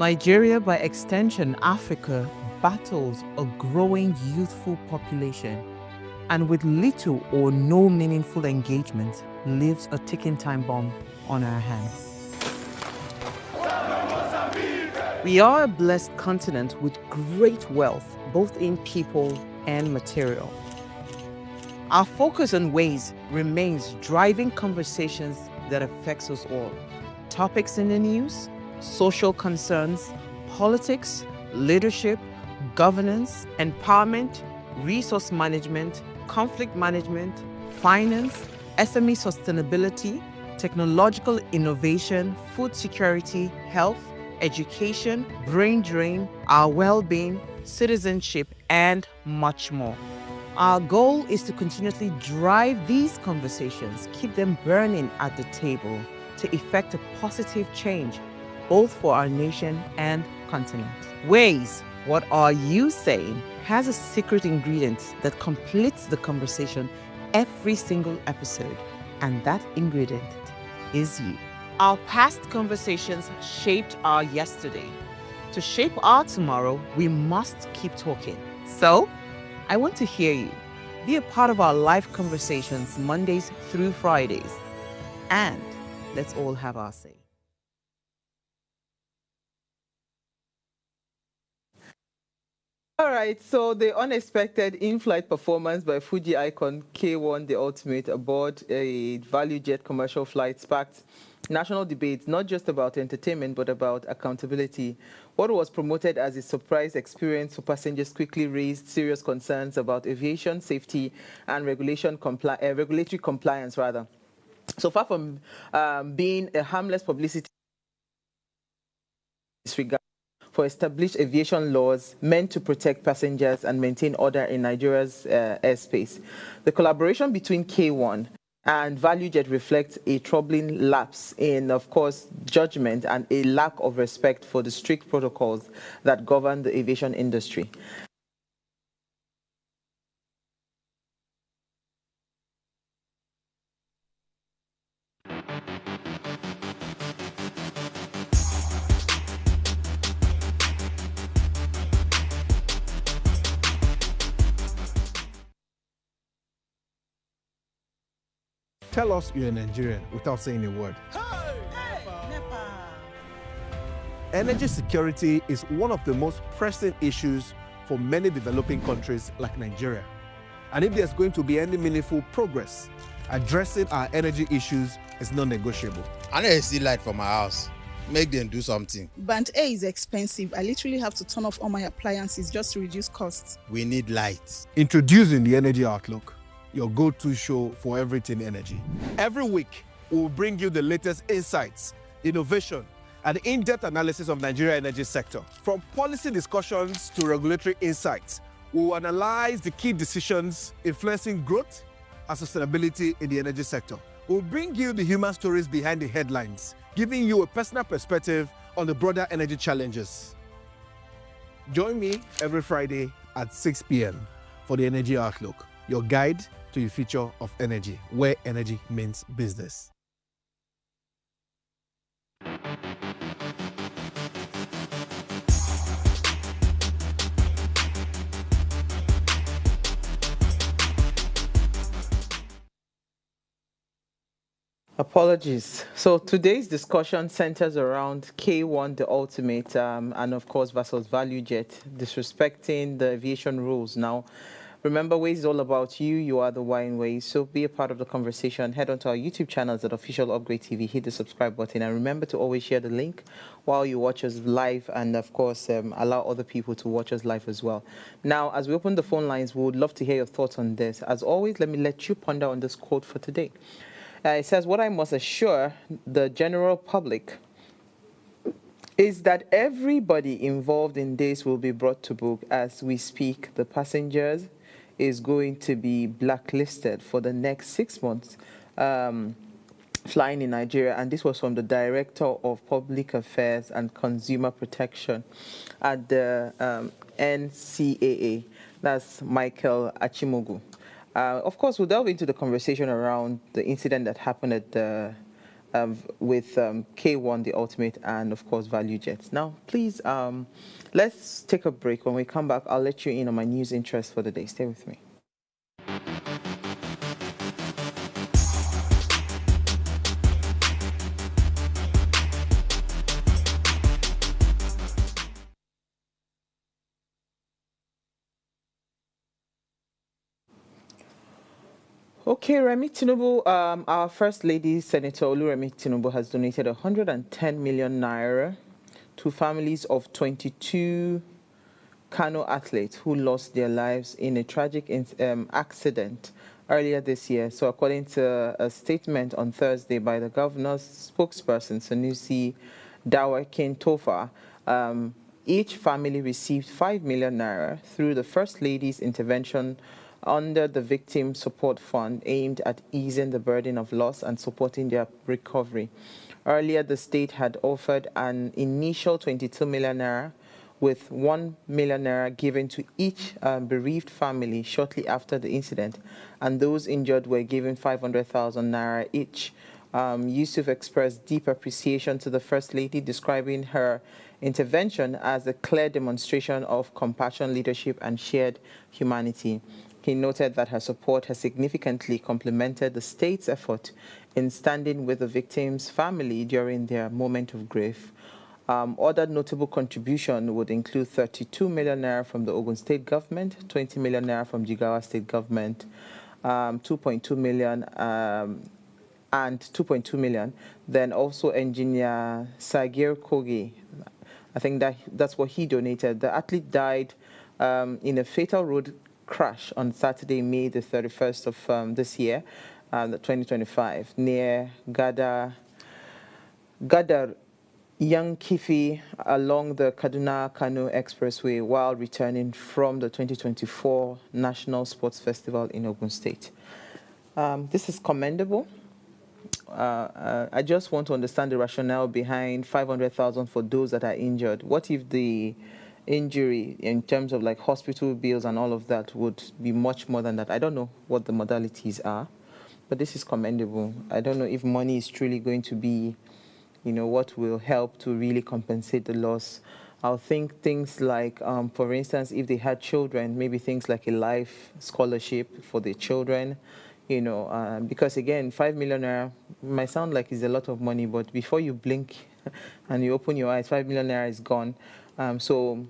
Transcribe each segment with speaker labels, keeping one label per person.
Speaker 1: Nigeria, by extension Africa, battles a growing youthful population, and with little or no meaningful engagement, leaves a ticking time bomb on our hands. We are a blessed continent with great wealth, both in people and material. Our focus on ways remains driving conversations that affects us all. Topics in the news, social concerns, politics, leadership, governance, empowerment, resource management, conflict management, finance, SME sustainability, technological innovation, food security, health, education, brain drain, our well-being, citizenship, and much more. Our goal is to continuously drive these conversations, keep them burning at the table to effect a positive change, both for our nation and continent. Ways, what are you saying, has a secret ingredient that completes the conversation every single episode, and that ingredient is you. Our past conversations shaped our yesterday. To shape our tomorrow, we must keep talking. So, I want to hear you. Be a part of our live conversations Mondays through Fridays. And let's all have our say.
Speaker 2: All right, so the unexpected in-flight performance by Fuji icon K1 The Ultimate aboard a Valuejet commercial flight sparked national debates, not just about entertainment, but about accountability. What was promoted as a surprise experience for passengers quickly raised serious concerns about aviation safety and regulatory compliance, rather. So far from being a harmless publicity disregard for established aviation laws meant to protect passengers and maintain order in Nigeria's airspace. The collaboration between K1 and Valuejet reflects a troubling lapse in, of course, judgment and a lack of respect for the strict protocols that govern the aviation industry.
Speaker 3: Tell us you're a Nigerian without saying a word. Energy security is one of the most pressing issues for many developing countries like Nigeria. And if there's going to be any meaningful progress, addressing our energy issues is non-negotiable.
Speaker 4: I need to see light for my house. Make them do something.
Speaker 5: Band A is expensive. I literally have to turn off all my appliances just to reduce costs.
Speaker 4: We need light.
Speaker 3: Introducing the Energy Outlook, your go-to show for everything energy. Every week, we'll bring you the latest insights, innovation, and in-depth analysis of Nigeria's energy sector. From policy discussions to regulatory insights, we'll analyze the key decisions influencing growth and sustainability in the energy sector. We'll bring you the human stories behind the headlines, giving you a personal perspective on the broader energy challenges. Join me every Friday at 6 p.m. for the Energy Outlook, your guide to the future of energy, where energy means business.
Speaker 2: Apologies. So today's discussion centers around K1, the ultimate, and of course versus Valuejet, disrespecting the aviation rules. Now, remember, Waze is all about you. You are the why in Waze. So be a part of the conversation. Head on to our YouTube channels at Official Upgrade TV. Hit the subscribe button. And remember to always share the link while you watch us live. And, of course, allow other people to watch us live as well. Now, as we open the phone lines, we would love to hear your thoughts on this. As always, let me let you ponder on this quote for today. It says, what I must assure the general public is that everybody involved in this will be brought to book as we speak. The passengers is going to be blacklisted for the next 6 months flying in Nigeria. And this was from the Director of Public Affairs and Consumer Protection at the NCAA. That's Michael Achimogu. Of course, we'll delve into the conversation around the incident that happened at the with K1, the Ultimate, and of course Valuejet. Now, please, let's take a break. When we come back, I'll let you in on my news interest for the day. Stay with me. Okay, Remi Tinubu, our First Lady, Senator Oluremi Tinubu, has donated 110 million naira to families of 22 Kano athletes who lost their lives in a tragic accident earlier this year. So according to a statement on Thursday by the governor's spokesperson, Sanusi Dawakin Tofa, each family received 5 million naira through the First Lady's intervention under the Victim Support Fund aimed at easing the burden of loss and supporting their recovery. Earlier, the state had offered an initial 22 million naira with 1 million naira given to each bereaved family shortly after the incident, and those injured were given 500,000 naira each. Yusuf expressed deep appreciation to the First Lady, describing her intervention as a clear demonstration of compassion, leadership, and shared humanity. He noted that her support has significantly complemented the state's effort in standing with the victims' family during their moment of grief. Other notable contribution would include 32 million naira from the Ogun State government, 20 million naira from Jigawa State government, 2.2 million and 2.2 million. Then also engineer Sagir Kogi, I think that's what he donated. The athlete died in a fatal road crash on Saturday, May the 31st of this year, 2025, near Gadar Young Kifi along the Kaduna-Kano Expressway while returning from the 2024 National Sports Festival in Ogun State. This is commendable. I just want to understand the rationale behind 500,000 for those that are injured. What if the injury in terms of like hospital bills and all of that would be much more than that? I don't know what the modalities are, but this is commendable. I don't know if money is truly going to be, what will help to really compensate the loss. I'll think things like, for instance, if they had children, maybe things like a life scholarship for their children, because again, 5 million naira might sound like it's a lot of money, but before you blink and you open your eyes, 5 million naira is gone. So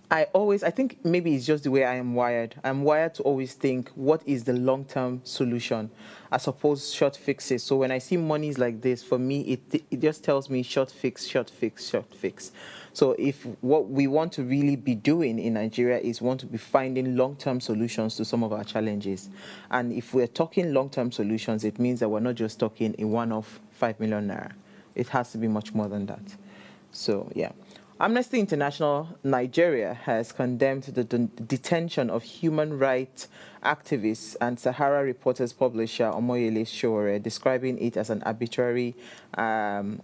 Speaker 2: I think maybe it's just the way I am wired. I'm wired to always think, what is the long-term solution as opposed to short fixes. So when I see monies like this, for me, it just tells me short fix, short fix, short fix. So if what we want to really be doing in Nigeria is want to be finding long-term solutions to some of our challenges. And if we're talking long-term solutions, it means that we're not just talking a one-off 5 million naira. It has to be much more than that. So, yeah. Amnesty International Nigeria has condemned the detention of human rights activists and Sahara Reporters publisher Omoyele Sowore, describing it as arbitrary, and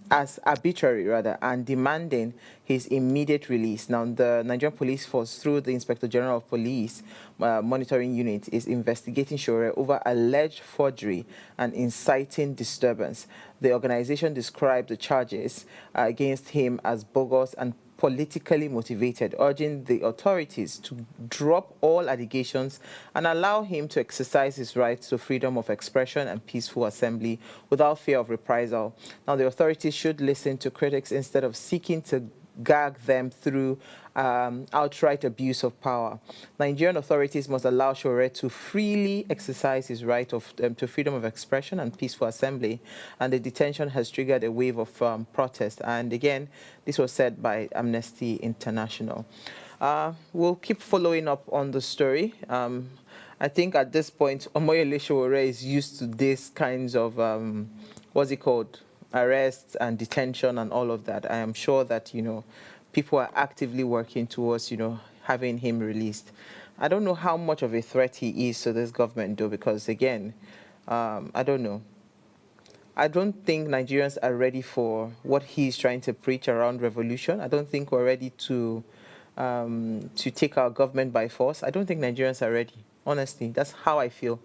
Speaker 2: demanding his immediate release. Now, the Nigerian Police Force, through the Inspector General of Police Monitoring Unit, is investigating Sowore over alleged forgery and inciting disturbance. The organization described the charges against him as bogus and politically motivated, urging the authorities to drop all allegations and allow him to exercise his rights to freedom of expression and peaceful assembly without fear of reprisal. Now, the authorities should listen to critics instead of seeking to gag them through outright abuse of power. Nigerian authorities must allow Sowore to freely exercise his right to freedom of expression and peaceful assembly, and the detention has triggered a wave of protest. And again, this was said by Amnesty International. We'll keep following up on the story. I think at this point, Omoyele Sowore is used to these kinds of, arrests and detention and all of that. I am sure that, people are actively working towards, having him released. I don't know how much of a threat he is to this government, though, because, again, I don't know. I don't think Nigerians are ready for what he's trying to preach around revolution. I don't think we're ready to take our government by force. I don't think Nigerians are ready. Honestly, that's how I feel.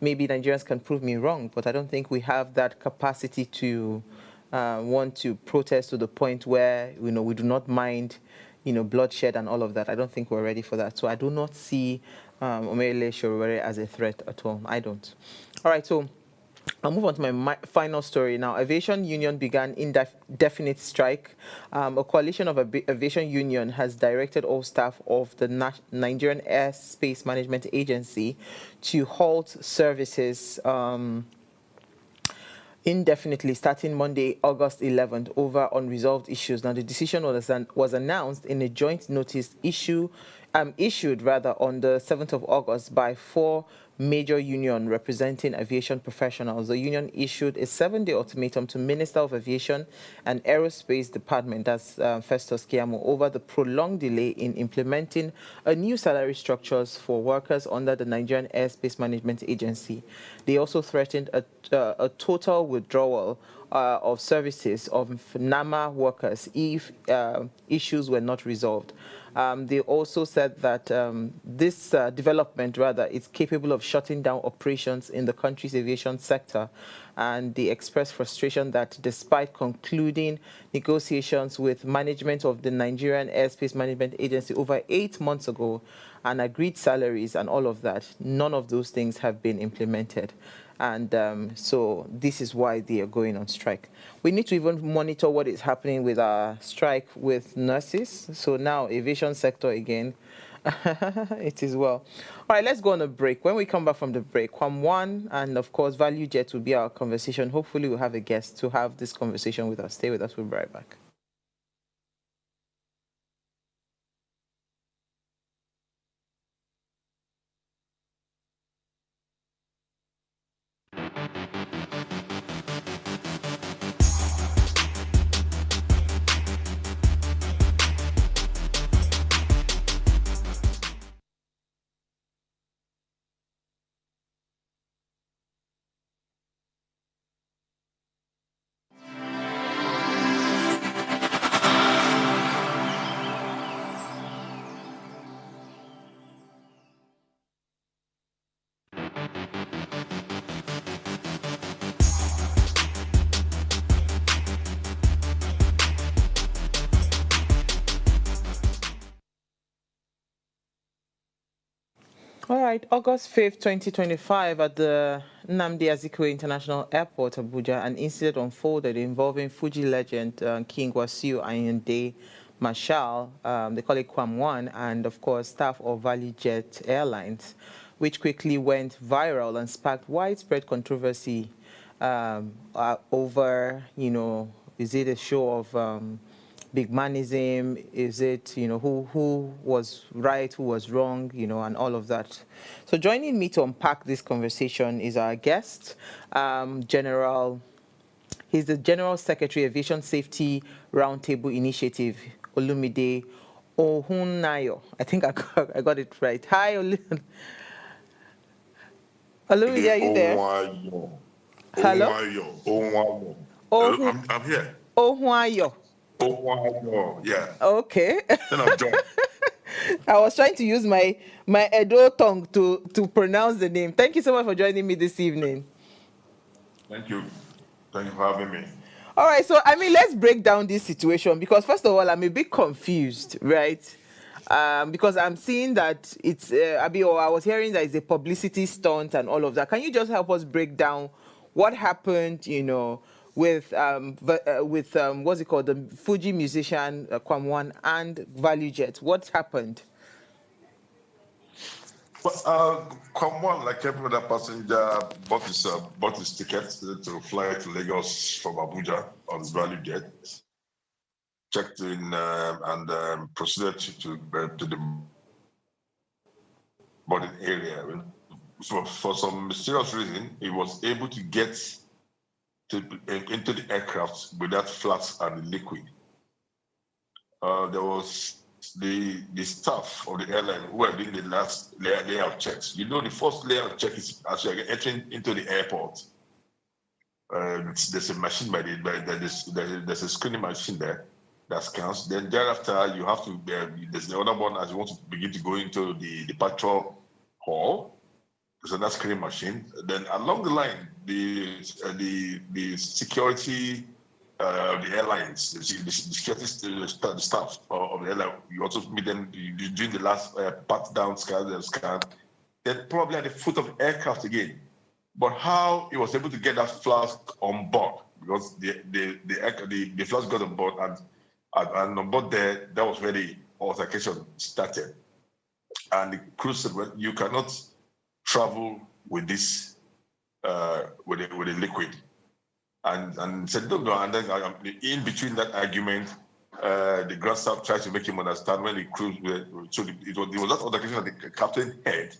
Speaker 2: maybe Nigerians can prove me wrong, but I don't think we have that capacity to want to protest to the point where, we do not mind, bloodshed and all of that. I don't think we're ready for that. So I do not see Omerile Sowore as a threat at all. I don't. All right, so I'll move on to my final story now. Aviation Union began indefinite strike. A coalition of aviation union has directed all staff of the Nigerian Airspace Management Agency to halt services indefinitely starting Monday, August 11th, over unresolved issues. Now, the decision was announced in a joint notice issued on the 7th of August by 4 major union representing aviation professionals. The union issued a 7-day ultimatum to Minister of Aviation and Aerospace Department, that's Festus Keyamo, over the prolonged delay in implementing a new salary structures for workers under the Nigerian Airspace Management Agency. They also threatened a total withdrawal of services of NAMA workers if issues were not resolved. They also said that this development, is capable of shutting down operations in the country's aviation sector. And they expressed frustration that despite concluding negotiations with management of the Nigerian Airspace Management Agency over 8 months ago and agreed salaries and all of that, none of those things have been implemented. And so this is why they are going on strike. We need to even monitor what is happening with our strike with nurses. So now aviation sector again, it is well. All right, let's go on a break. When we come back from the break, Kwam1 and of course Valuejet will be our conversation. Hopefully we'll have a guest to have this conversation with us. Stay with us, we'll be right back. All right, August 5th, 2025, at the Nnamdi Azikiwe International Airport, Abuja, an incident unfolded involving Fuji legend King Wasiu Ayinde Marshal, they call it Kwam1, and of course staff of Valuejet Airlines, which quickly went viral and sparked widespread controversy over, is it a show of big manism? Is it, who was right, who was wrong, and all of that. So joining me to unpack this conversation is our guest, he's the General Secretary, Aviation Safety Roundtable Initiative, Olumide Ohunayo. I think I got it right. Hi, Olumide, are you there? Hello?
Speaker 6: I'm here.
Speaker 2: Ohunayo.
Speaker 6: Yeah.
Speaker 2: Okay.
Speaker 6: Then I've joined.
Speaker 2: I was trying to use my Edo tongue to pronounce the name. Thank you so much for joining me this evening.
Speaker 6: Thank you. Thank you for having me.
Speaker 2: All right, so let's break down this situation, because first of all, I'm a bit confused, right? Because I'm seeing that it's I was hearing that it's a publicity stunt and all of that. Can you just help us break down what happened, with what's it called, the Fuji musician Kwam1 and Valuejet? What happened?
Speaker 6: Well, Kwam1, like every other passenger, bought his ticket to fly to Lagos from Abuja on his Valuejet, checked in and proceeded to the boarding area. So for some mysterious reason, he was able to get into the aircraft without flaps and liquid. There was the staff of the airline who were doing the last layout checks. The first layout check is as you're entering into the airport. There's a machine there's a screening machine there that scans. Then thereafter, you have to there's the other one as you want to begin to go into the departure hall. So that's screen machine. Then along the line, the security the airlines, the security the staff of the airline, you also meet them during the last pat down scan, then probably at the foot of the aircraft again. But how he was able to get that flask on board, because the flask got on board, and on board there, that was where the altercation started. And the crew said, well, you cannot travel with this with a liquid. And said, no. And then in between that argument, the ground staff tried to make him understand when the crew were, so it was that altercation that the captain had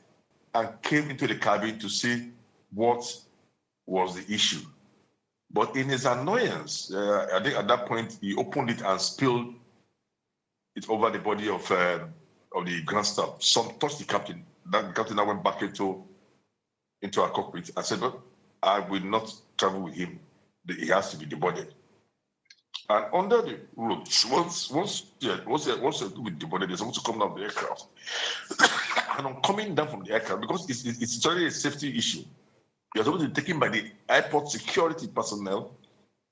Speaker 6: and came into the cabin to see what was the issue. But in his annoyance, I think at that point, he opened it and spilled it over the body of the ground staff. Some touched the captain. The captain now went back into our cockpit and said, well, I will not travel with him. He has to be deported. And under the rules, once you're deported, they're supposed to come down from the aircraft. And on coming down from the aircraft, because it's already a safety issue, you're supposed to be taken by the airport security personnel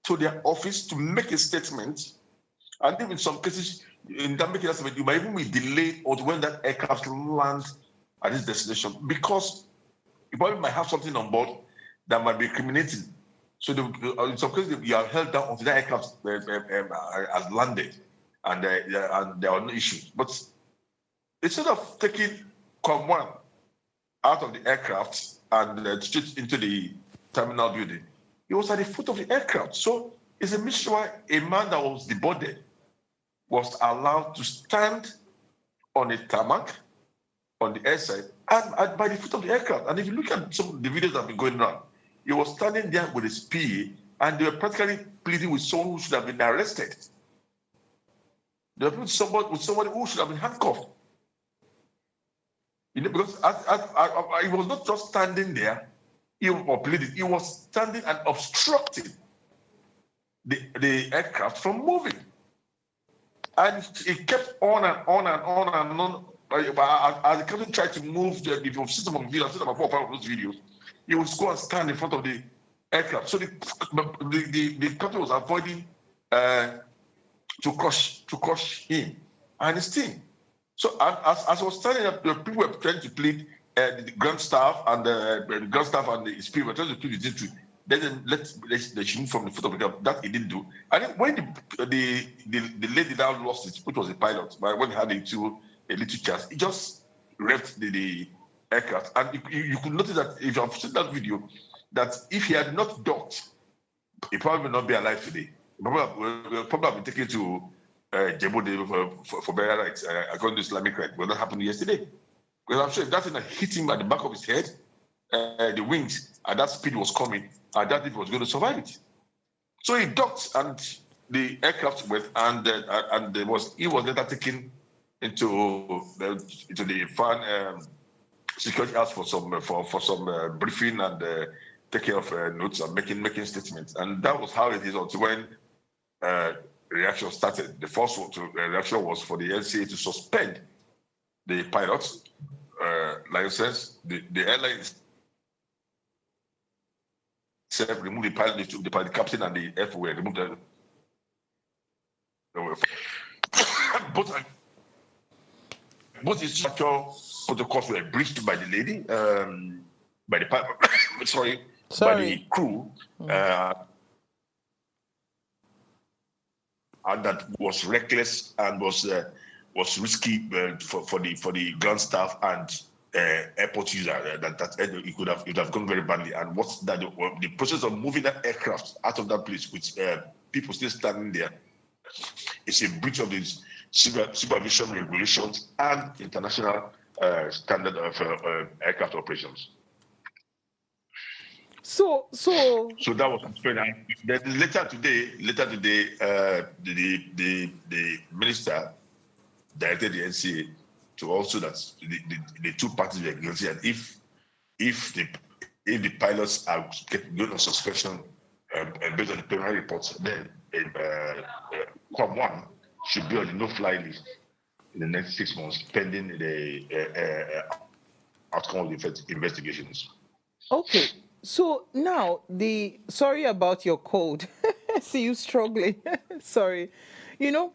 Speaker 6: to their office to make a statement. And then in some cases, in that making that statement, you might even be delayed or when that aircraft lands at its destination, because you probably might have something on board that might be incriminating. So in some cases, you are held down until the aircraft has landed, and there are no issues. But instead of taking COM1 out of the aircraft and straight into the terminal building, he was at the foot of the aircraft. So it's a mystery why a man that was deboarded was allowed to stand on a tarmac on the airside and by the foot of the aircraft. And if you look at some of the videos that have been going around, he was standing there with his PA, and they were practically pleading with someone who should have been arrested. They were pleading with somebody who should have been handcuffed. You know, because he was not just standing there, he was standing and obstructing the aircraft from moving. And it kept on and on and on and on. As the captain tried to move the system of videos, system of 4 or 5 of those videos, he would go and stand in front of the aircraft. So the captain was avoiding to crush him and his team. So as I was standing up, the people were trying to plead, the ground staff and the speed were trying to plead the district. Then they should move from the foot of the aircraft. That he didn't do. And then when the lady now lost it, which was a pilot, but when he had a little chance, he just revved the aircraft. And you could notice that if you have seen that video, that if he had not docked, he probably would not be alive today. He probably have been taken to Djibouti for burial rights, according to Islamic rights. But that happened yesterday. Because I'm sure if that thing had hit him at the back of his head, the wings at that speed was coming, and that thing was going to survive it. So he docked, and the aircraft went, and he was later taken into the fan security house for some briefing and take care of notes and making statements. And that was how it is until when reaction started. The first reaction was for the NCA to suspend the pilot's license. The airline itself removed the pilot, the captain and the FO removed them. Both instructor protocols were breached by the lady, by the pilot, by the crew, and that was reckless and was risky for the ground staff and airport user. That it could have gone very badly. And what's that? The process of moving that aircraft out of that place with people still standing there is a breach of the supervision regulations and international standard of aircraft operations.
Speaker 2: So
Speaker 6: that was explained. Then later today, the minister directed the NCA to also that the two parties were guilty, and if the pilots are going on suspension based on the preliminary reports, then COM1 should be on the no-fly list in the next 6 months, pending the outcome of the investigations.
Speaker 2: Okay, so now sorry about your cold. See you struggling. Sorry. You know,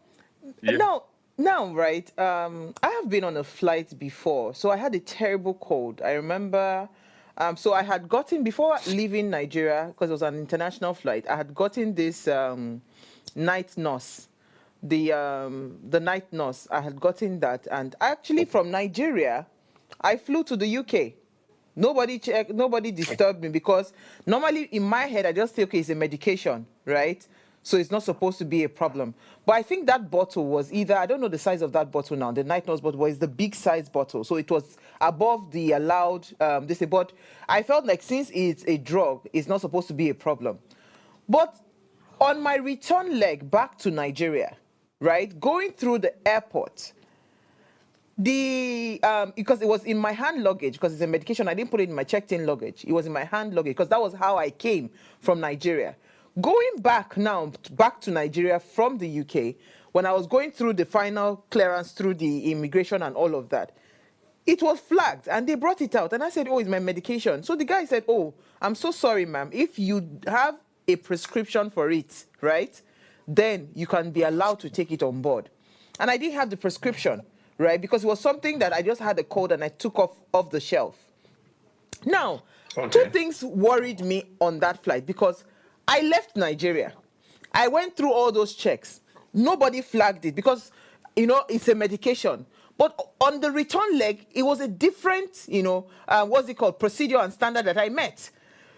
Speaker 6: Yeah.
Speaker 2: now, right? I have been on a flight before, so I had a terrible cold. I remember. So I had gotten before leaving Nigeria because it was an international flight. I had gotten this night nurse, the night nurse. I had gotten that, and actually from Nigeria, I flew to the UK. Nobody checked, nobody disturbed me because normally in my head I just say, okay, it's a medication, right? So it's not supposed to be a problem. But I think that bottle was either, I don't know the size of that bottle now, the night nurse bottle was the big size bottle. So it was above the allowed, but I felt like since it's a drug, it's not supposed to be a problem. But on my return leg back to Nigeria, right, going through the airport, because it was in my hand luggage, because it's a medication, I didn't put it in my checked-in luggage. It was in my hand luggage because that was how I came from Nigeria. Going back now, back to Nigeria from the UK, when I was going through the final clearance through the immigration and all of that, it was flagged and they brought it out. And I said, oh, it's my medication. So the guy said, oh, I'm so sorry, ma'am. If you have a prescription for it, right, then you can be allowed to take it on board. And I didn't have the prescription, right, because it was something that I just had a code and I took off the shelf. Now, Two things worried me on that flight because I left Nigeria. I went through all those checks. Nobody flagged it because, it's a medication. But on the return leg, it was a different, procedure and standard that I met.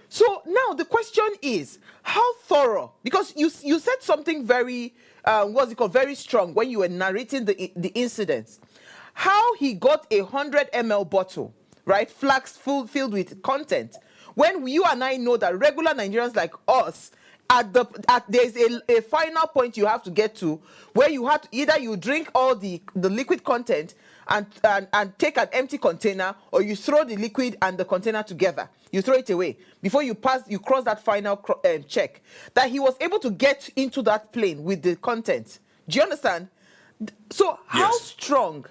Speaker 2: So now the question is, how thorough? Because you said something very, very strong when you were narrating the incidents. How he got a 100 ml bottle, right, flask filled with content, when you and I know that regular Nigerians like us, there's a final point you have to get to where you have to either you drink all the liquid content and take an empty container, or you throw the liquid and the container together. You throw it away before you cross that final check. That he was able to get into that plane with the content. Do you understand? So how strong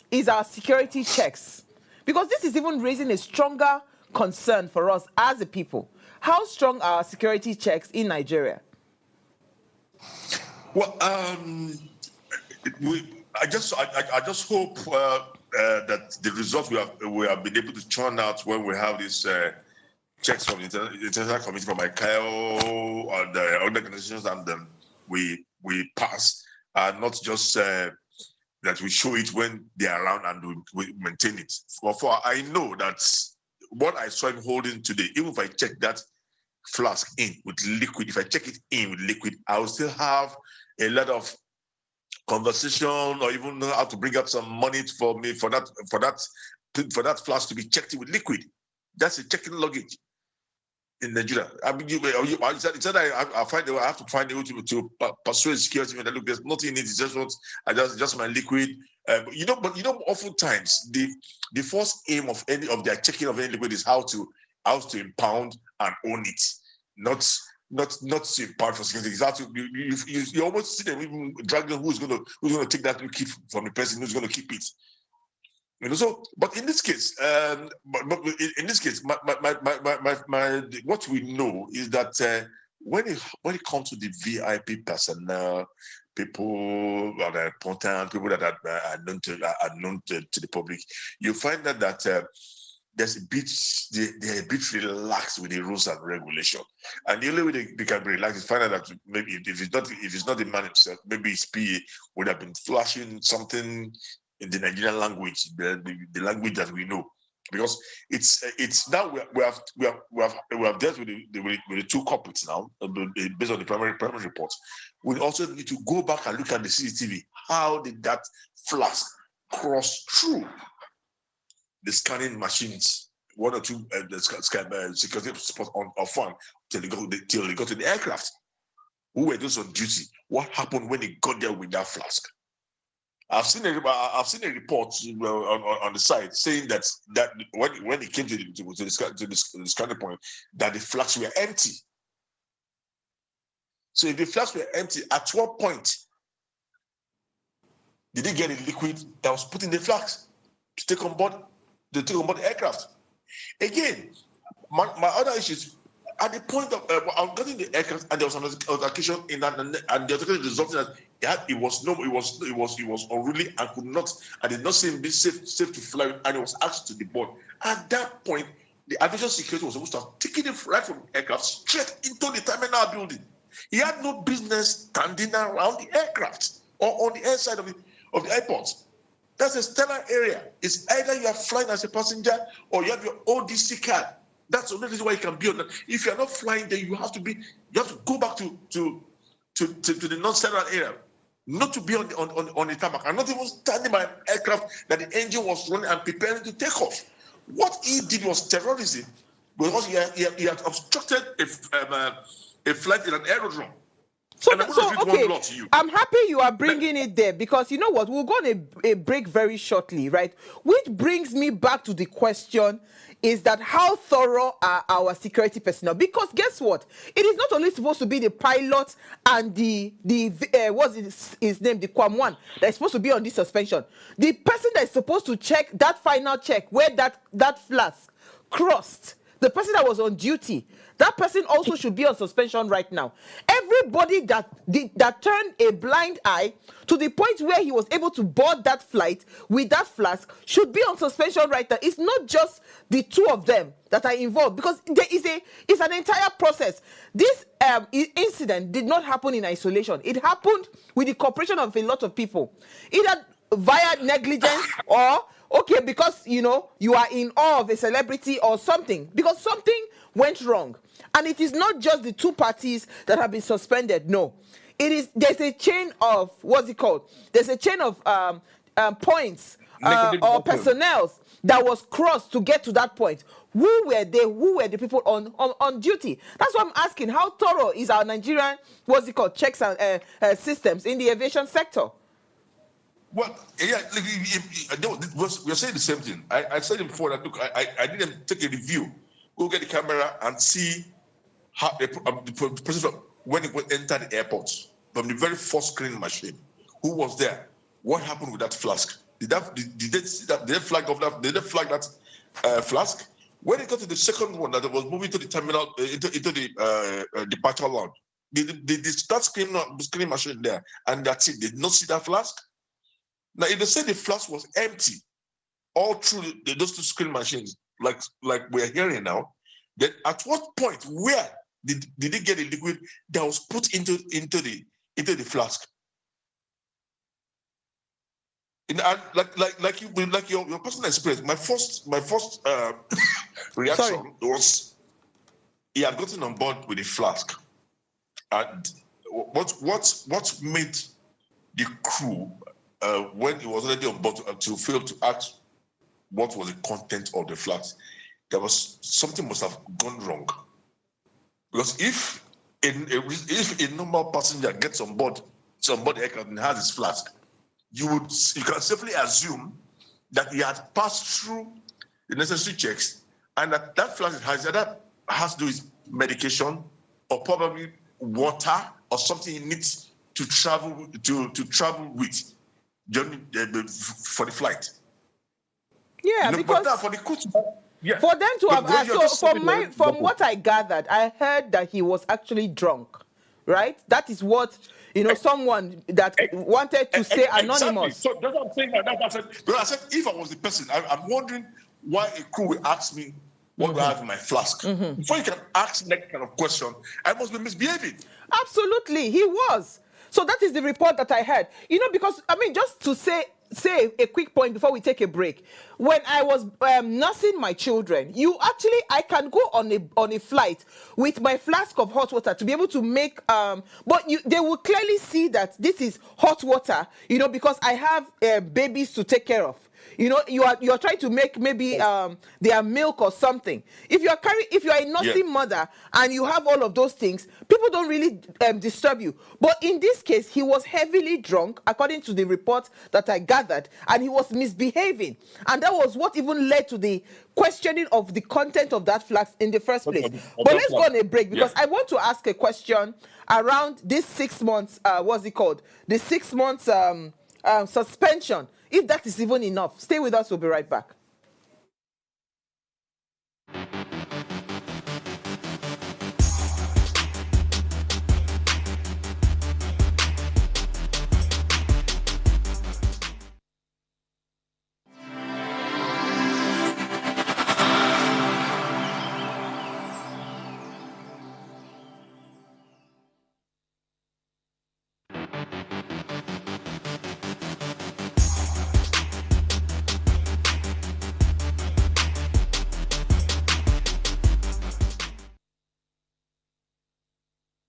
Speaker 2: is our security checks? Because this is even raising a stronger concern for us as a people. How strong are our security checks in Nigeria?
Speaker 6: Well, I just hope that the results we have been able to churn out when we have these checks from the International Committee from ICAO and the other organizations, and we pass, not just that we show it when they are around and we maintain it. For I know that what I saw him holding today, even if I check that flask in with liquid, if I check it in with liquid, I will still have a lot of conversation, or even know how to bring up some money for me for that flask to be checked in with liquid. That's a checking luggage in Nigeria. I mean, I said I have to find a way to persuade security that look, there's nothing in it. It's just my liquid. But oftentimes the first aim of any of their checking of any liquid is how to impound and own it, not to impound for security. It's how to you almost see them even dragging who's going to take that liquid from the person who's going to keep it. So, but in this case, what we know is that when it comes to the VIP personnel, people that are important, people that are known to the public, you find that they're a bit relaxed with the rules and regulation, and the only way they can be relaxed is find out that maybe if it's not the man himself, maybe his PA would have been flashing something in the Nigerian language, the language that we know, because it's now we have dealt with the two culprits now based on the primary reports. We also need to go back and look at the CCTV. How did that flask cross through the scanning machines, one or two security spots on fun till they got to the aircraft? Who were those on duty? What happened when they got there with that flask? I've seen a report on the site saying that when it came to the scanning point, that the flasks were empty. So if the flasks were empty, at what point did they get a liquid that was put in the flasks to take on board they took on board the aircraft. Again, my other issue is at the point of I'm getting the aircraft, and there was an occasion in that, and the occasion resulted that it was unruly and could not, and did not seem be safe to fly, and it was asked to deboard. At that point, the aviation security was supposed to have taken it right from the aircraft straight into the terminal building. He had no business standing around the aircraft or on the air side of the airport. That's a stellar area. It's either you are flying as a passenger or you have your ODC card. That's the only reason why you can be on that. If you are not flying there, you have to go back to the non-central area, not to be on the tarmac, and not even standing by an aircraft that the engine was running and preparing to take off. What he did was terrorism, because he had obstructed a flight in an aerodrome.
Speaker 2: So okay, I'm happy you are bringing it there, because you know what, we'll go on a break very shortly, right? Which brings me back to the question is that how thorough are our security personnel? Because guess what? It is not only supposed to be the pilot and the what's his name, the Quam one, that is supposed to be on this suspension. The person that is supposed to check that final check where that flask crossed, the person that was on duty, that person also should be on suspension right now. Everybody that turned a blind eye to the point where he was able to board that flight with that flask should be on suspension right now. It's not just the two of them that are involved, because it's an entire process. This incident did not happen in isolation. It happened with the cooperation of a lot of people, either via negligence or okay, because you are in awe of a celebrity or something, because something went wrong. And it is not just the two parties that have been suspended. No, there's a chain of there's a chain of points or personnel that was crossed to get to that point. Who were they? Who were the people on duty? That's what I'm asking. How thorough is our Nigerian checks and systems in the aviation sector?
Speaker 6: Well, yeah, we're saying the same thing. I said it before that, look, I didn't take a review. Go get the camera and see how the person, when it entered the airport, from the very first screening machine, who was there? What happened with that flask? Did they see that? Did they flag that flask? When it got to the second one that was moving to the terminal, into the departure lounge, did start screening machine there, and that's it. They did not see that flask. Now, if they say the flask was empty all through those two screen machines, like we're hearing now, then at what point, where did it get the liquid that was put into the flask? And like your personal experience, my first reaction was he had gotten on board with the flask, and what made the crew when he was already on board to fail to ask what was the content of the flask, something must have gone wrong. Because if a normal passenger gets on board the aircraft and has his flask, you can safely assume that he had passed through the necessary checks, and that flask has to do with medication or probably water or something he needs to travel with for the flight.
Speaker 2: Yeah, because
Speaker 6: for the crew
Speaker 2: for them to have asked. So from what I gathered, I heard that he was actually drunk, right? That is what someone that wanted to stay anonymous.
Speaker 6: So that's what I'm saying. I said, if I was the person, I'm wondering why a crew will ask me what do I have in my flask. Before you can ask that kind of question, I must be misbehaving.
Speaker 2: Absolutely, he was. So that is the report that I heard. Because just to say a quick point before we take a break. When I was nursing my children, I can go on a flight with my flask of hot water to be able to make but they will clearly see that this is hot water, because I have babies to take care of. You are trying to make maybe their milk or something. If you are a nursing mother and you have all of those things, people don't really disturb you. But in this case, he was heavily drunk, according to the report that I gathered, and he was misbehaving. And that was what even led to the questioning of the content of that flask in the first place. But let's go on a break, because I want to ask a question around this 6 months, the 6 months suspension. If that is even enough. Stay with us, we'll be right back.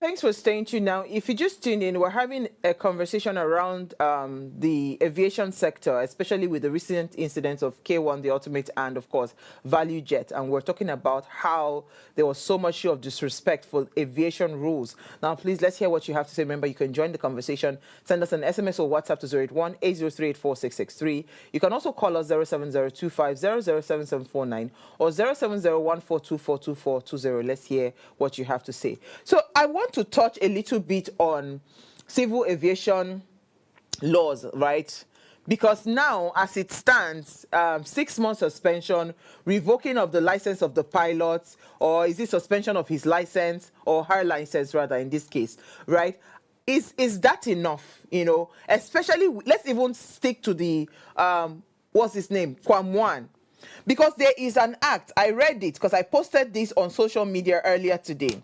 Speaker 2: Thanks for staying tuned. Now, if you just tuned in, we're having a conversation around the aviation sector, especially with the recent incidents of K1, the Ultimate, and of course, Valuejet. And we're talking about how there was so much show of disrespect for aviation rules. Now, please, let's hear what you have to say. Remember, you can join the conversation. Send us an SMS or WhatsApp to 081-803-84663. You can also call us 07025007749 or 07014242420. Let's hear what you have to say. So I want to touch a little bit on civil aviation laws, right? Because now, as it stands, 6 months suspension, revoking of the license of the pilot, or is it suspension of his license or her license, rather, in this case, right? Is that enough? You know, especially, let's even stick to the what's his name, Kwamwan. Because there is an act, I read it because I posted this on social media earlier today.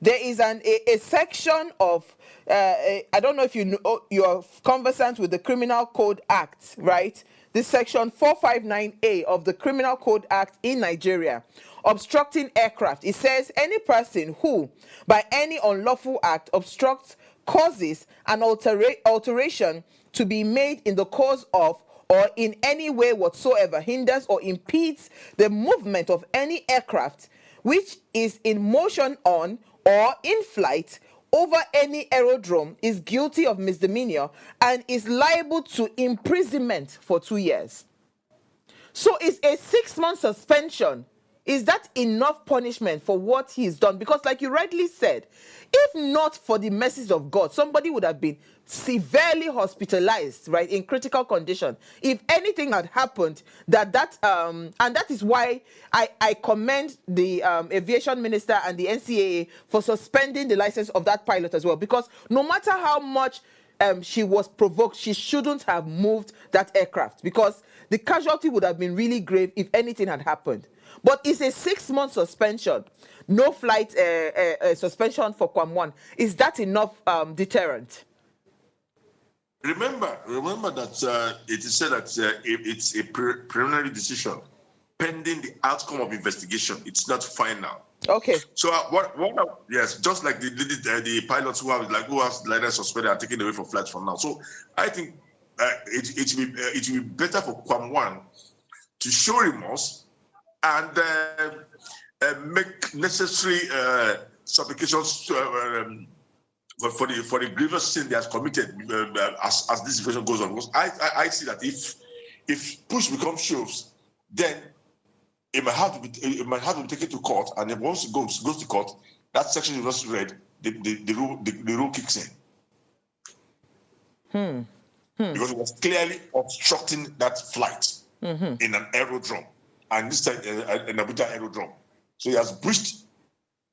Speaker 2: There is a section of, I don't know if you're conversant with the Criminal Code Act, right? This section 459A of the Criminal Code Act in Nigeria, obstructing aircraft. It says any person who, by any unlawful act, obstructs, causes an alteration to be made in the course of or in any way whatsoever hinders or impedes the movement of any aircraft which is in motion on or in flight over any aerodrome is guilty of misdemeanor and is liable to imprisonment for 2 years. So is a 6-month suspension, is that enough punishment for what he's done? Because like you rightly said, if not for the mercies of God, somebody would have been severely hospitalized, right, in critical condition. If anything had happened, and that is why I commend the aviation minister and the NCAA for suspending the license of that pilot as well. Because no matter how much she was provoked, she shouldn't have moved that aircraft, because the casualty would have been really grave if anything had happened. But it's a 6-month suspension, no flight suspension for Kwamwan. Is that enough deterrent?
Speaker 6: Remember that it is said that it's a preliminary decision pending the outcome of investigation. It's not final.
Speaker 2: Okay.
Speaker 6: So yes, just like the pilots who have license suspended and taken away from flights from now. So I think it will be better for Kwamwan to show remorse and make necessary supplications for the grievous sin they have committed as this situation goes on. Because I see that if push becomes shoves, then it might have to be taken to court, and if once it goes to court, that section you just read, the rule kicks in. Because it was clearly obstructing that flight in an aerodrome, and this time an Abuja aerodrome. So he has breached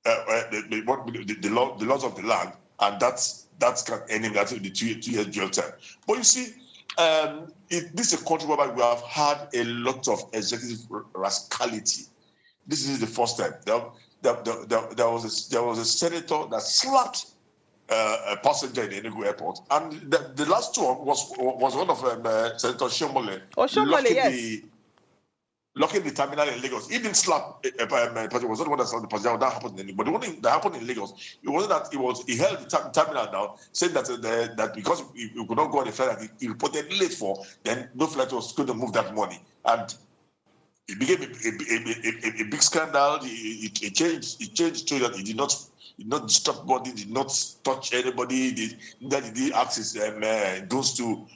Speaker 6: the laws of the land, and that's can end him the 2 years jail time. But you see, this is a country where we have had a lot of executive rascality. This is the first time. There was a senator that slapped a passenger in the Enugu airport, and the last one was one of Senator Shomole.
Speaker 2: Oh, Shomole, yes.
Speaker 6: Locking the terminal in Lagos. He didn't slap a passenger. It was not the one that slapped the passenger. That happened in Enugu. But the one thing that happened in Lagos, it wasn't that he held the terminal down, saying that because he could not go on the flight that he reported late for, then no flight was going to move that money. And it became a big scandal. It changed so that he did not disturb body, did not touch anybody, neither did he ask his those to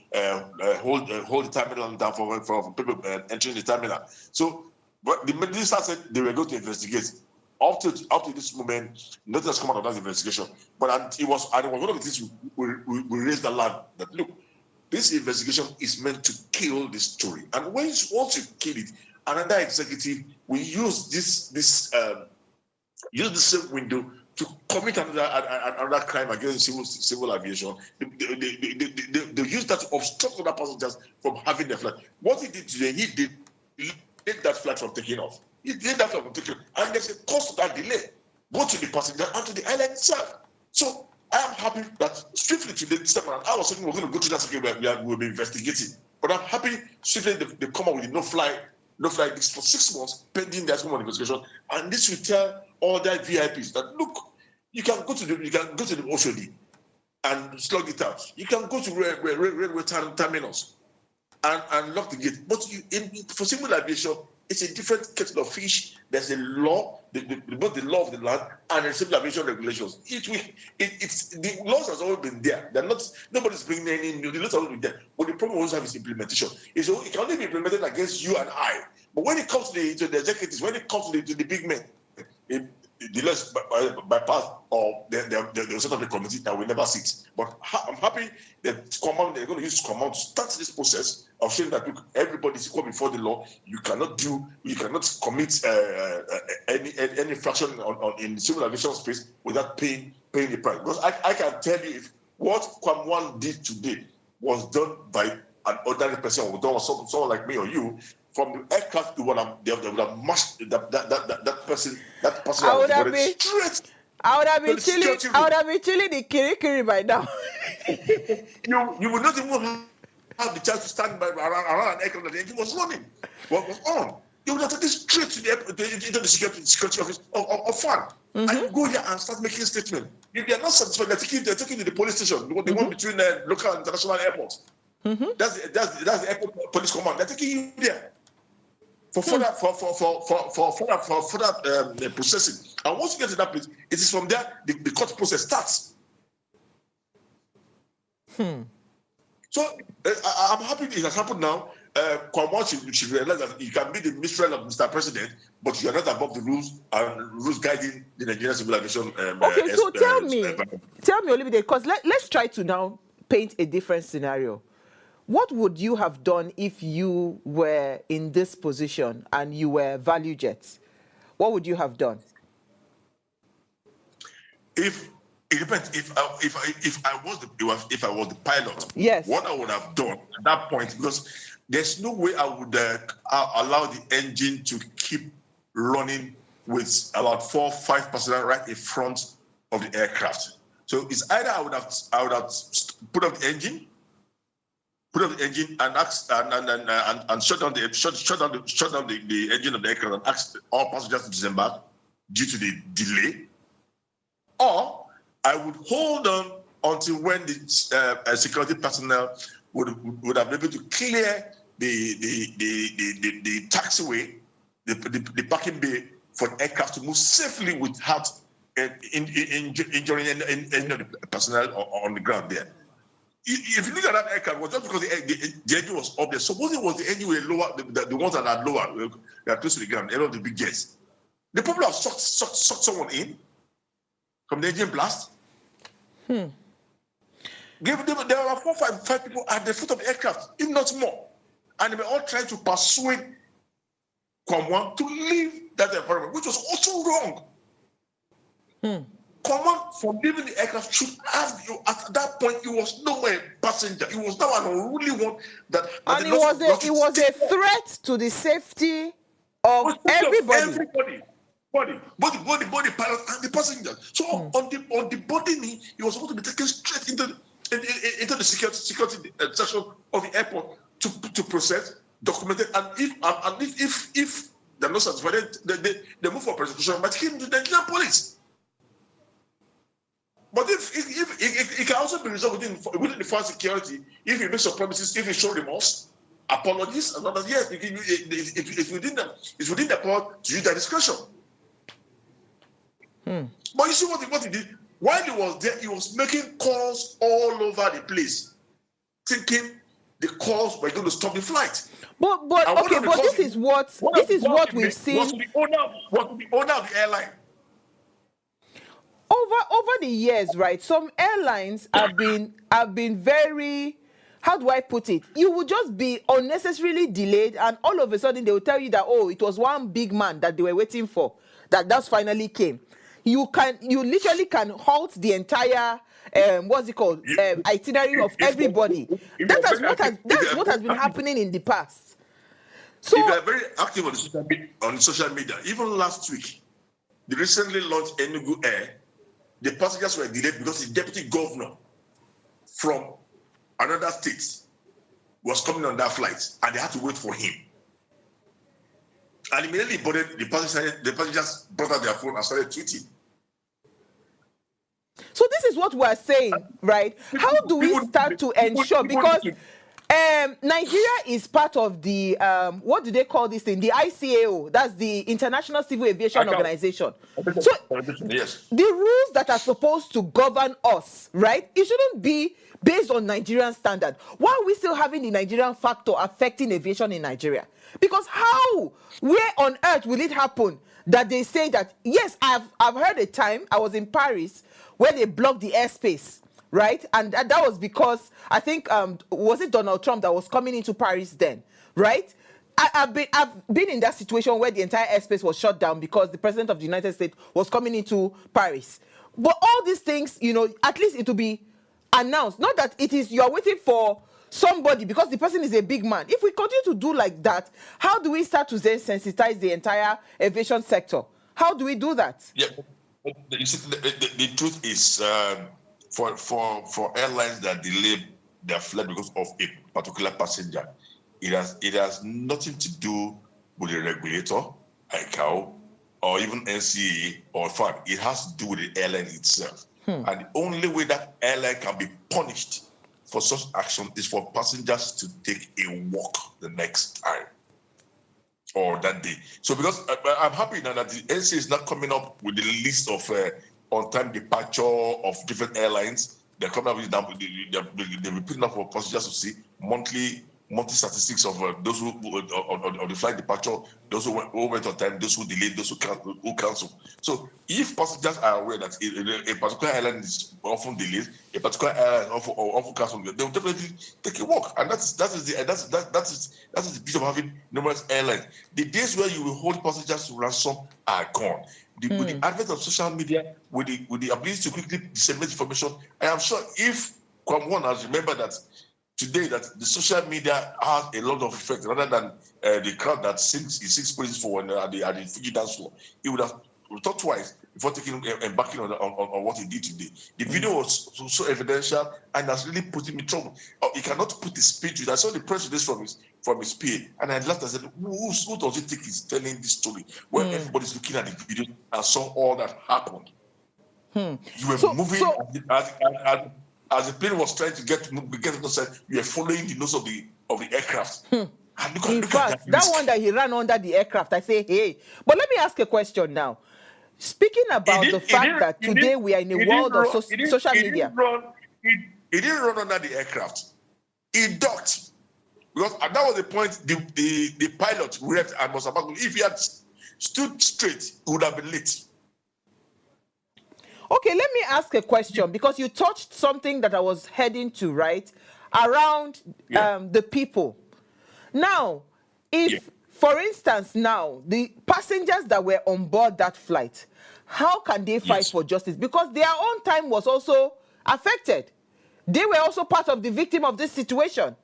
Speaker 6: hold the terminal down for people entering the terminal. So, but the minister said they were going to investigate. Up to this moment, nothing has come out of that investigation. But it was one of the things we raised the land that look, this investigation is meant to kill this story, and once you kill it, another executive will use this same window to commit another crime against civil aviation. They use that to obstruct other passengers from having their flight. What he did today, he delayed that flight from taking off. He delayed that flight from taking off. And there's a cost to that delay, both to the passenger and to the airline itself. So I am happy that swiftly today, this time around, I was thinking we're going to go through that again, we'll be investigating. But I'm happy swiftly they come up with no flight this for 6 months pending the outcome of the investigation. And this will tell all their VIPs that look, You can go to the Oshodi and slug it out. You can go to railway terminals and lock the gate. But for civil aviation, it's a different kettle of fish. There's a law, both the law of the land and the civil aviation regulations. It's the laws has always been there. They're not, nobody's bringing any new. The laws have always been there. But the problem also have is implementation. It can only be implemented against you and I. But when it comes to the executives, when it comes to the big men, the less bypass or the set of the committee that will never sit. But I'm happy that they're going to use command to start this process of showing that everybody is equal before the law. You cannot commit any infraction in civil aviation space without paying the price. Because I can tell you, if what Kwam did today was done by an ordinary person or done someone like me or you, from the aircraft, they would have mashed that person.
Speaker 2: I would have been chilling the kirikiri by now.
Speaker 6: You would not even have the chance to stand around an aircraft that the engine was running. What was on? You would have taken straight to into the security office of FAN. And you go here and start making statements. If they are not satisfied, they're taking to the police station. They want between local and international airports. That's the airport police command. They're taking you there for further processing. And once you get to that place, it is from there the court process starts. So I'm happy it has happened now. Kwam should realize that you can be the mistral of Mr. President, but you are not above the rules and rules guiding the Nigerian civil aviation.
Speaker 2: Okay, so tell me, Olumide, because let's try to now paint a different scenario. What would you have done if you were in this position and you were Valuejet? What would you have done?
Speaker 6: It depends. If I was the pilot,
Speaker 2: yes,
Speaker 6: what I would have done at that point, because there's no way I would allow the engine to keep running with about 4 or 5% right in front of the aircraft. So it's either I would have put up the engine and shut down the engine of the aircraft and ask all passengers to disembark due to the delay, or I would hold on until when the security personnel would have been able to clear the taxiway, the parking bay for the aircraft to move safely without injuring any of the personnel on the ground there. If you look at that aircraft, it was just because the engine was up there. Suppose it was the engine with lower, the ones that are lower, they are close to the ground, any of the big jets. They probably have sucked someone in from the engine blast. There were 4 or 5 people at the foot of the aircraft, if not more. And they were all trying to persuade Kwam to leave that environment, which was also wrong. Kwam, from leaving the aircraft, should have, at that point, he was no more a passenger. He was now an unruly one.
Speaker 2: And it was a threat to the safety of everybody.
Speaker 6: Both the pilot and the passengers. So on the body knee, he was supposed to be taken straight into the security section of the airport to process, document it, and if they're not satisfied, they move for prosecution by taking to the Nigerian police. But if it can also be resolved within the fire security, if you make some promises, if you show remorse, apologies, and others, yes, it's within the power to use their discretion. But you see what he did? While he was there, he was making calls all over the place, thinking the calls were going to stop the flight.
Speaker 2: But this is what we've seen.
Speaker 6: Was the owner of the airline.
Speaker 2: Over the years, right? Some airlines have been very, how do I put it? You will just be unnecessarily delayed, and all of a sudden they will tell you that, oh, it was one big man that they were waiting for, that finally came. You literally can halt the entire itinerary of everybody. That's what has been happening in the past. So
Speaker 6: if you are very active on social media, even last week, they recently launched Enugu Air. The passengers were delayed because the deputy governor from another state was coming on that flight, and they had to wait for him. And immediately the passengers brought out their phone and started tweeting.
Speaker 2: So this is what we're saying, right? How do we start to ensure? Because Nigeria is part of the, what do they call this thing? The ICAO, that's the International Civil Aviation Organization. So
Speaker 6: Yes.
Speaker 2: the rules that are supposed to govern us, right? It shouldn't be based on Nigerian standard. Why are we still having the Nigerian factor affecting aviation in Nigeria? Because how, where on earth will it happen that they say that, yes, I've heard a time, I was in Paris, where they blocked the airspace, right? And that was because, I think, was it Donald Trump that was coming into Paris then, right? I've been in that situation where the entire airspace was shut down because the president of the United States was coming into Paris. But all these things, you know, at least it will be announced. Not that it is you're waiting for somebody because the person is a big man. If we continue to do like that, how do we start to then sensitize the entire aviation sector? How do we do that?
Speaker 6: Yeah, you see, the truth is, for airlines that delay their flight because of a particular passenger, it has nothing to do with the regulator, ICAO, or even NCAA or FAD. It has to do with the airline itself. And the only way that airline can be punished for such action is for passengers to take a walk the next time or that day. So because I'm happy now that the NCAA is not coming up with the list of on-time departure of different airlines. They're coming up with them. They're repeating up for passengers to see monthly statistics of those who of the flight departure, those who went on time, those who delayed, those who canceled. So if passengers are aware that a particular airline is often delayed, a particular airline often cancelled, they will definitely take a walk. And that is the beauty of having numerous airlines. The days where you will hold passengers to ransom are gone. With the advent of social media, with the ability to quickly disseminate information, I am sure if Kwamwon has remembered that today that the social media has a lot of effect rather than the crowd that sings praises for when at the Fuji dance floor. He would have thought twice before embarking on what he did today. The video was so evidential and has really put him in trouble. He cannot put his speech with. I saw the press release from his PA, and I laughed and said, who does he think is telling this story where everybody's looking at the video and saw all that happened? You were moving as the plane was trying to get to the side, you are following the nose of the aircraft.
Speaker 2: In fact, that one that he ran under the aircraft, I say, hey. But let me ask a question now. Speaking about the fact that today we are in a world of social media.
Speaker 6: He didn't run under the aircraft. He docked. Because at that was the point the pilot read and was about, if he had stood straight, he would have been late.
Speaker 2: Okay, let me ask a question because you touched something that I was heading to, right? Around the people. Now, if, for instance, now, the passengers that were on board that flight, how can they fight for justice? Because their own time was also affected. They were also part of the victim of this situation,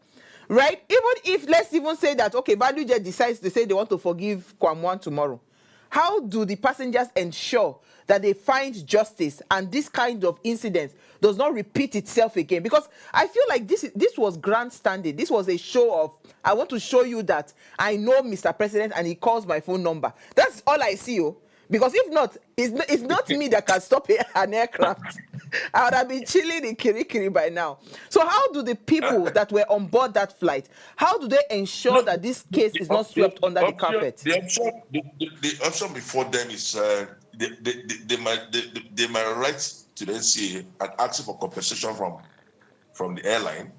Speaker 2: right? Even if, let's even say that, okay, Valuejet decides to say they want to forgive Kwamwan tomorrow. How do the passengers ensure that they find justice and this kind of incident does not repeat itself again? Because I feel like this was grandstanding. This was a show of, I want to show you that I know Mr. President and he calls my phone number. That's all I see. Because if not, it's not me that can stop an aircraft. I would have been chilling in Kirikiri by now. So how do the people that were on board that flight, how do they ensure that this case is not swept under the carpet?
Speaker 6: The option before them is they might write to the NCA and ask for compensation from the airline.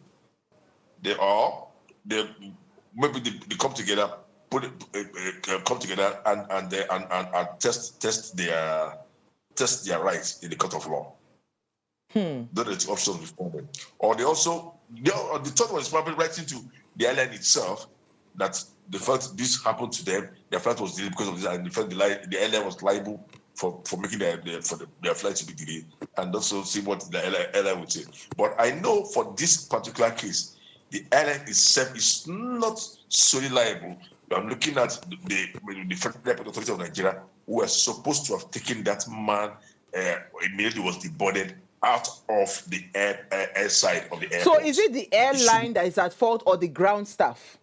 Speaker 6: They come together, come together and test their rights in the court of law. That is the option before them. Or the third one is probably writing to the airline itself that the fact this happened to them, their flight was delayed because of this, and the fact the airline was liable for making their flight to be delayed, and also see what the airline would say. But I know for this particular case, the airline itself is not solely liable. I'm looking at the Federal Airport Authority of Nigeria, who are supposed to have taken that man immediately was deboarded out of the air side of the airport.
Speaker 2: So is it the airline that is at fault or the ground staff?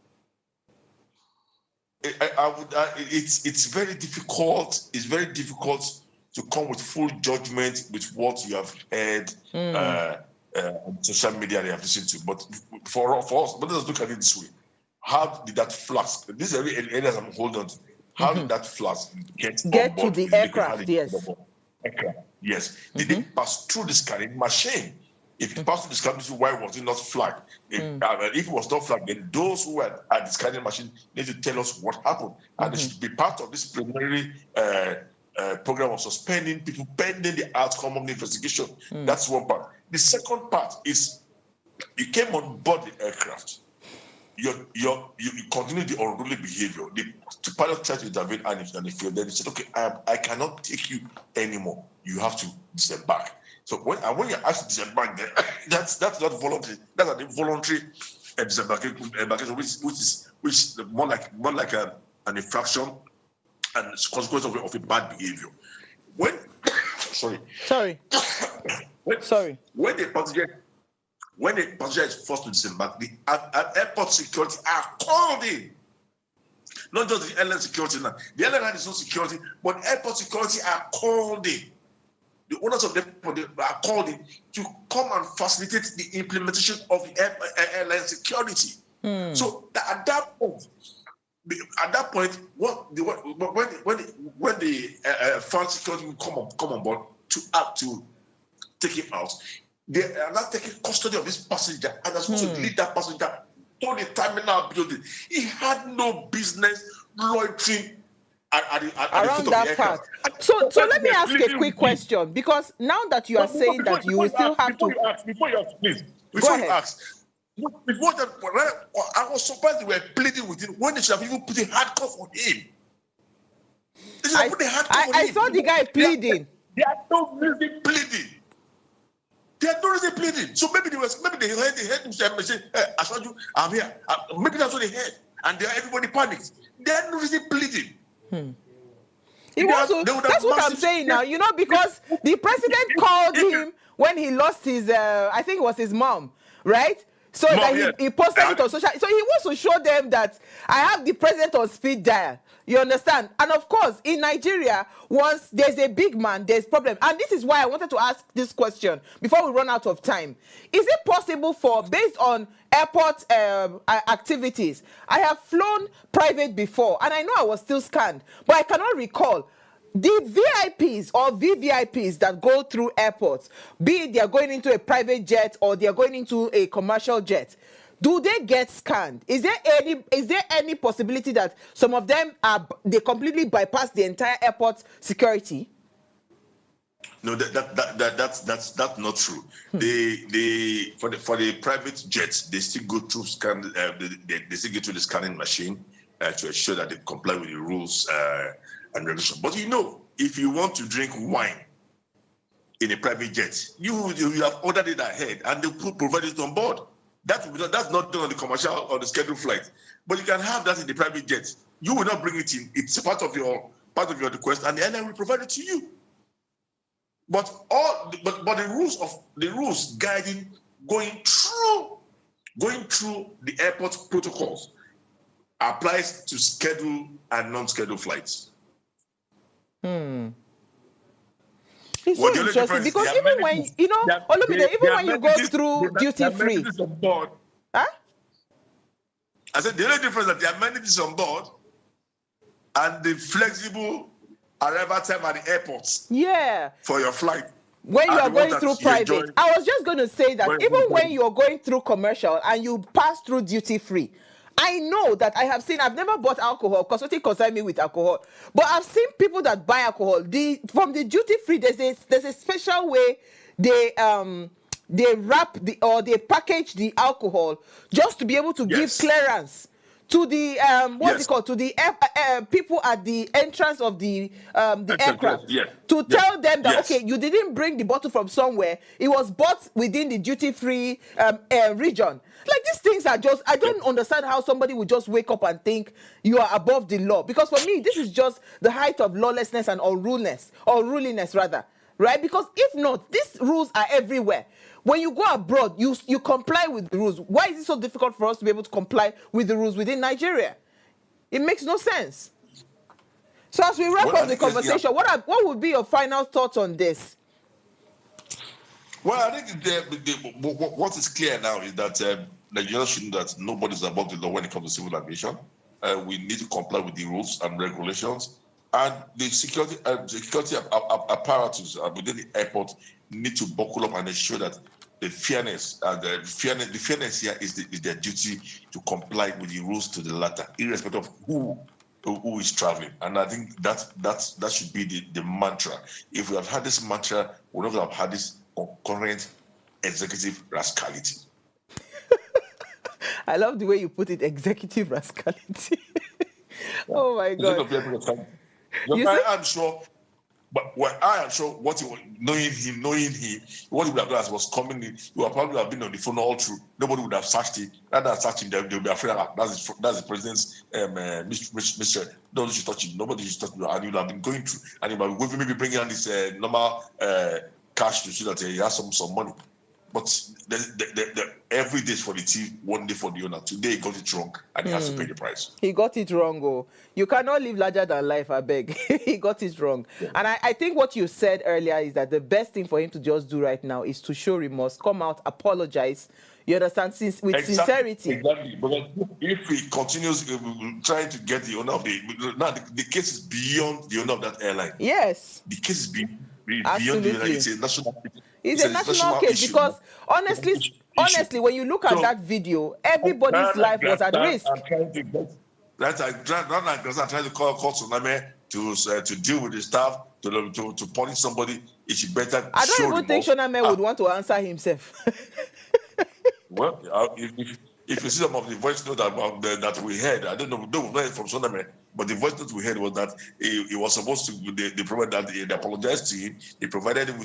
Speaker 6: It's very difficult. It's very difficult to come with full judgment with what you have heard on social media and you have listened to. But for us, but let's look at it this way. How did that flask, these are the areas I'm holding on to, how did that flask get on board
Speaker 2: to the aircraft? Yes.
Speaker 6: Aircraft. Yes. Did they pass through the scanning machine? If it passed through the scanning machine, why was it not flagged? If it was not flagged, then those who were at the scanning machine need to tell us what happened. And it should be part of this preliminary program of suspending people pending the outcome of the investigation. That's one part. The second part is you came on board the aircraft. You continue the unruly behavior. The pilot tried to intervene and he failed. Then he said, okay, I cannot take you anymore. You have to disembark. So when you're asked to disembark, then that's not voluntary. That's a voluntary disembarkation, which is more like an infraction and consequence of a bad behavior. When the passenger is forced to disembark, the airport security are called in. Not just the airline security now. The airline is no security, but airport security are called in. The owners of the airport are called in to come and facilitate the implementation of the airline security. So at that point, when the foreign security will come on board to take him out, they are not taking custody of this passenger and are supposed to lead that passenger to the terminal building. He had no business loitering
Speaker 2: around that part. So let me ask a quick question, because now that you are saying that you will still have to...
Speaker 6: Before you ask, please. I was surprised they were pleading with him when they should have even put a handcuff on him.
Speaker 2: I saw the guy pleading.
Speaker 6: They are no reason pleading. So maybe they heard him say, hey, I saw you, I'm here. Maybe that's what they heard. And everybody panicked. They are no reason pleading.
Speaker 2: That's what I'm saying now, because the president called him when he lost his, I think it was his mom, right? So that he posted it on social. So he wants to show them that I have the president on speed dial. You understand? And of course, in Nigeria, once there's a big man, there's problem. And this is why I wanted to ask this question before we run out of time. Is it possible based on airport activities? I have flown private before, and I know I was still scanned, but I cannot recall. The VIPs or VVIPs that go through airports, be it they are going into a private jet or they are going into a commercial jet, do they get scanned? Is there any possibility that some of them they completely bypass the entire airport security?
Speaker 6: No, that's not true. For the private jets, they still go through scan. They still get to the scanning machine to ensure that they comply with the rules and regulation. But if you want to drink wine in a private jet, you have ordered it ahead and they will provide it on board. That's not done on the commercial or the scheduled flight. But you can have that in the private jet. You will not bring it in. It's part of your request, and the airline will provide it to you. But the rules guiding going through the airport protocols applies to scheduled and non-scheduled flights.
Speaker 2: It's so interesting because even when when you go through duty free,
Speaker 6: I said the only difference is that the amenities on board and the flexible arrival time at the airports. For your flight.
Speaker 2: When you are going through private, I was just going to say that even when you are going through commercial and you pass through duty free, I know that I've never bought alcohol because nothing concerns me with alcohol, but I've seen people that buy alcohol. From the duty free, there's a special way they wrap they package the alcohol just to be able to give clearance to the to the people at the entrance of the aircraft to tell them that okay, you didn't bring the bottle from somewhere, it was bought within the duty free region. Like these things are just, I don't understand how somebody would just wake up and think you are above the law, because for me this is just the height of lawlessness and unruliness rather, right? Because if not, these rules are everywhere. When you go abroad, you comply with the rules. Why is it so difficult for us to be able to comply with the rules within Nigeria? It makes no sense.
Speaker 5: So as we wrap
Speaker 6: Well, I
Speaker 5: up the
Speaker 6: think there's- yeah.
Speaker 5: conversation, what would be your final thoughts on this?
Speaker 6: Well, I think what is clear now is that Nigeria should know that nobody's above the law when it comes to civil aviation. We need to comply with the rules and regulations, and the security apparatus within the airport need to buckle up and ensure that the fairness here is their duty to comply with the rules to the letter, irrespective of who is traveling. And I think that should be the mantra. If we have had this mantra, we would not have had this concurrent executive rascality.
Speaker 5: I love the way you put it, executive rascality. Oh my God.
Speaker 6: I'm sure, but I am sure what he was knowing him, what he would have done was coming in. He would probably have been on the phone all through. Nobody would have searched him. Rather than search him, they would be afraid that that's the president's mission. Nobody should touch him. Nobody should touch him. And he would have been going through, and he might be maybe bringing on this normal cash to see that he has some money. But every day is for the team, one day for the owner. Today he got it wrong, and he has to pay the price.
Speaker 5: He got it wrong. Oh, you cannot live larger than life, I beg. He got it wrong. Yeah. And I think what you said earlier is that the best thing for him to just do right now is to show remorse, come out, apologize. You understand? With sincerity.
Speaker 6: Exactly. Because if he continues trying to get the owner of the case is beyond the owner of that airline.
Speaker 5: Yes.
Speaker 6: The case is beyond the owner. It's a national.
Speaker 5: It's a national case issue. Because honestly, when you look at that video, everybody's life was at risk.
Speaker 6: I'm trying to call Tsunami to deal with the staff, to punish somebody. It's better.
Speaker 5: I don't even think Shoname would want to answer himself.
Speaker 6: Well, if you see some of the voice notes that we heard, I don't know from Shoname, but the voice note we heard was that he was supposed to. They provided that they apologized to him. They provided him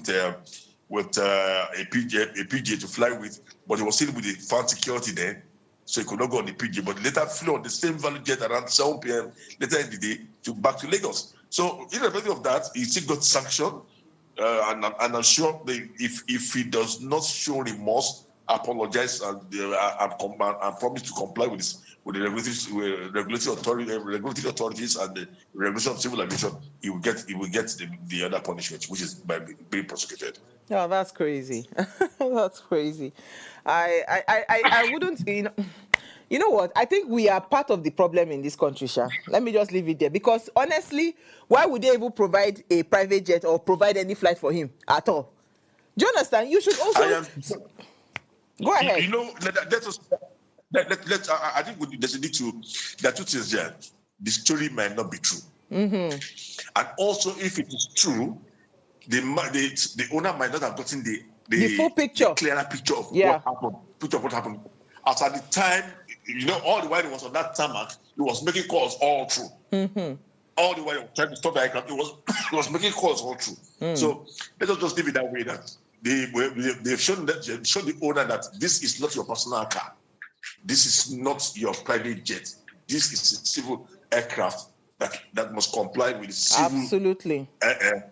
Speaker 6: with a PJ to fly with, but he was still with the fan security then, so he could not go on the PJ. But later flew on the same Valuejet around 7 p.m. later in the day back to Lagos. So irrespective of that, he still got sanctioned, and I'm sure if he does not show remorse, apologize, and promise to comply with the regulatory authorities and the regulation of civil aviation, he will get the other punishment, which is by being prosecuted.
Speaker 5: Oh, that's crazy. That's crazy. I wouldn't, you know what? I think we are part of the problem in this country, Sha. Let me just leave it there. Because honestly, why would they even provide a private jet or provide any flight for him at all? Do you understand? You should also... Go ahead.
Speaker 6: You know, I think there's a need to... There are two things there. The story might not be true.
Speaker 5: Mm-hmm.
Speaker 6: And also, if it is true, the owner might not have gotten
Speaker 5: the full picture,
Speaker 6: the clearer picture of what happened. As at the time, all the while he was on that tarmac, he was making calls all through.
Speaker 5: Mm-hmm.
Speaker 6: All the while he was trying to stop the aircraft, he was making calls all through. So let us just leave it that way. That they've shown the owner that this is not your personal car, this is not your private jet, this is a civil aircraft that must comply with civil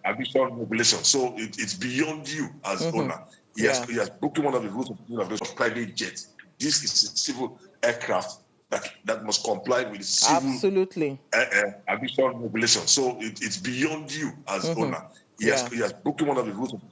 Speaker 6: aviation regulations. So it's beyond you as owner. He has broken one of the rules of private jet. This is a civil aircraft that must comply with civil aviation regulations. So it's beyond you as owner. He has broken one of the rules of